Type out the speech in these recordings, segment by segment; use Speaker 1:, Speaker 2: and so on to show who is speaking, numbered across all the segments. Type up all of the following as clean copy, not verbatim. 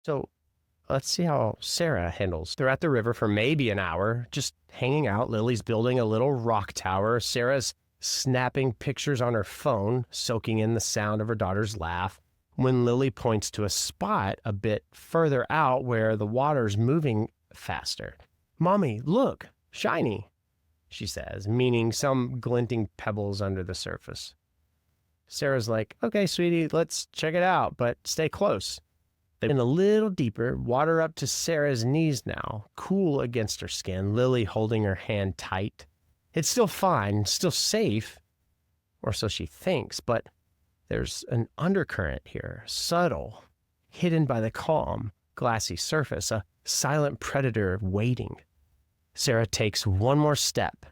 Speaker 1: So let's see how Sarah handles. They're at the river for maybe an hour, just hanging out. Lily's building a little rock tower. Sarah's snapping pictures on her phone, soaking in the sound of her daughter's laugh. When Lily points to a spot a bit further out where the water's moving faster. Mommy, look, shiny, she says, meaning some glinting pebbles under the surface. Sarah's like, okay, sweetie, let's check it out, but stay close. They've been a little deeper, water up to Sarah's knees now, cool against her skin, Lily holding her hand tight. It's still fine, still safe, or so she thinks, but there's an undercurrent here, subtle, hidden by the calm, glassy surface, a silent predator waiting. Sarah takes one more step,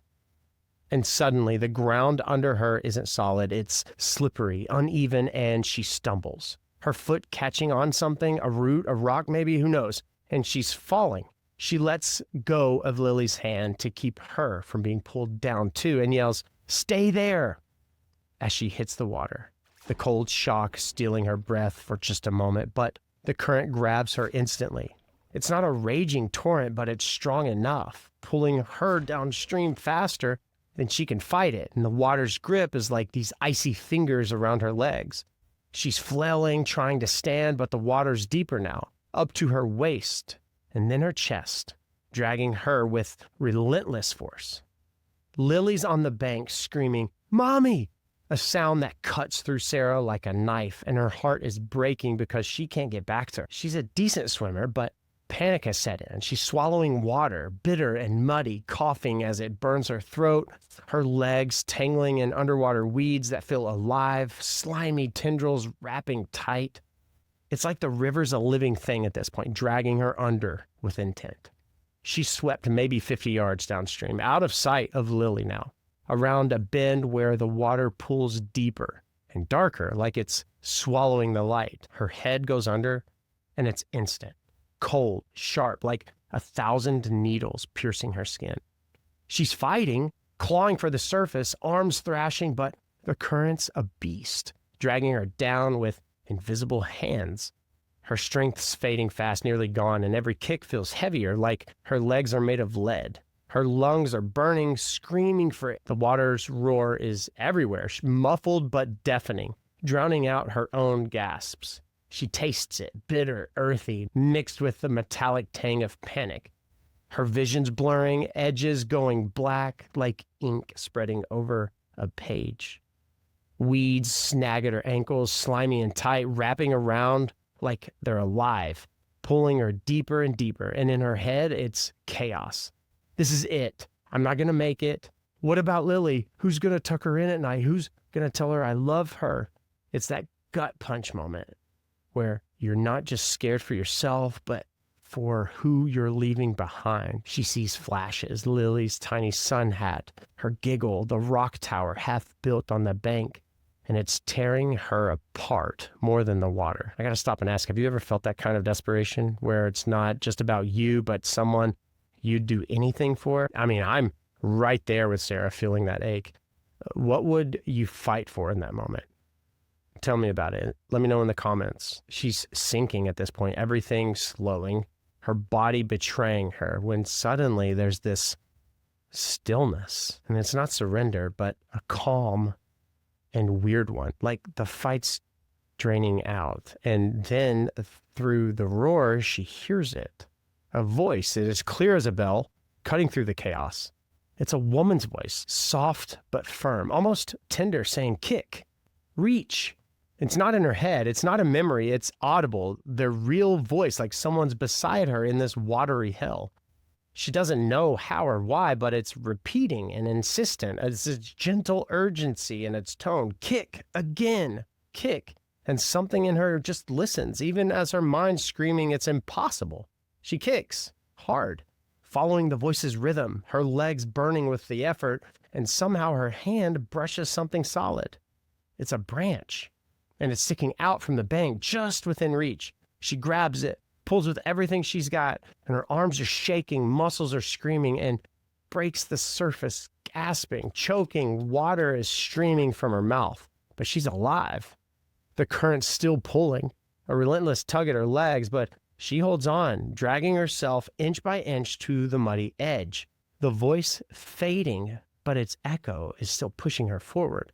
Speaker 1: and suddenly the ground under her isn't solid, it's slippery, uneven, and she stumbles. Her foot catching on something, a root, a rock maybe, who knows, and she's falling. She lets go of Lily's hand to keep her from being pulled down too and yells, "Stay there!" as she hits the water. The cold shock stealing her breath for just a moment, but the current grabs her instantly. It's not a raging torrent, but it's strong enough, pulling her downstream faster than she can fight it, and the water's grip is like these icy fingers around her legs. She's flailing, trying to stand, but the water's deeper now, up to her waist, and then her chest, dragging her with relentless force. Lily's on the bank screaming, "Mommy!" A sound that cuts through Sarah like a knife, and her heart is breaking because she can't get back to her. She's a decent swimmer, but panic has set in. She's swallowing water, bitter and muddy, coughing as it burns her throat, her legs tangling in underwater weeds that feel alive, slimy tendrils wrapping tight. It's like the river's a living thing at this point, dragging her under with intent. She's swept maybe 50 yards downstream, out of sight of Lily now, around a bend where the water pulls deeper and darker, like it's swallowing the light. Her head goes under, and it's instant. Cold, sharp, like 1,000 needles piercing her skin. She's fighting, clawing for the surface, arms thrashing, but the current's a beast, dragging her down with invisible hands. Her strength's fading fast, nearly gone, and every kick feels heavier, like her legs are made of lead. Her lungs are burning, screaming for it. The water's roar is everywhere, muffled but deafening, drowning out her own gasps. She tastes it, bitter, earthy, mixed with the metallic tang of panic. Her vision's blurring, edges going black like ink spreading over a page. Weeds snag at her ankles, slimy and tight, wrapping around like they're alive, pulling her deeper and deeper. And in her head, it's chaos. This is it. I'm not going to make it. What about Lily? Who's going to tuck her in at night? Who's going to tell her I love her? It's that gut punch moment where you're not just scared for yourself, but for who you're leaving behind. She sees flashes, Lily's tiny sun hat, her giggle, the rock tower half built on the bank, and it's tearing her apart more than the water. I got to stop and ask, have you ever felt that kind of desperation where it's not just about you, but someone you'd do anything for? I mean, I'm right there with Sarah feeling that ache. What would you fight for in that moment? Tell me about it. Let me know in the comments. She's sinking at this point, everything slowing, her body betraying her, when suddenly there's this stillness. And it's not surrender, but a calm and weird one. Like the fight's draining out. And then through the roar, she hears it. A voice that is clear as a bell, cutting through the chaos. It's a woman's voice, soft but firm, almost tender, saying, "Kick, reach." It's not in her head. It's not a memory. It's audible. The real voice, like someone's beside her in this watery hell. She doesn't know how or why, but it's repeating and insistent. It's a gentle urgency in its tone. Kick again, kick. And something in her just listens, even as her mind's screaming it's impossible. She kicks hard, following the voice's rhythm, her legs burning with the effort, and somehow her hand brushes something solid. It's a branch, and it's sticking out from the bank just within reach. She grabs it, pulls with everything she's got, and her arms are shaking, muscles are screaming, and breaks the surface, gasping, choking. Water is streaming from her mouth, but she's alive. The current's still pulling, a relentless tug at her legs, but She holds on, dragging herself inch by inch to the muddy edge, the voice fading, but its echo is still pushing her forward.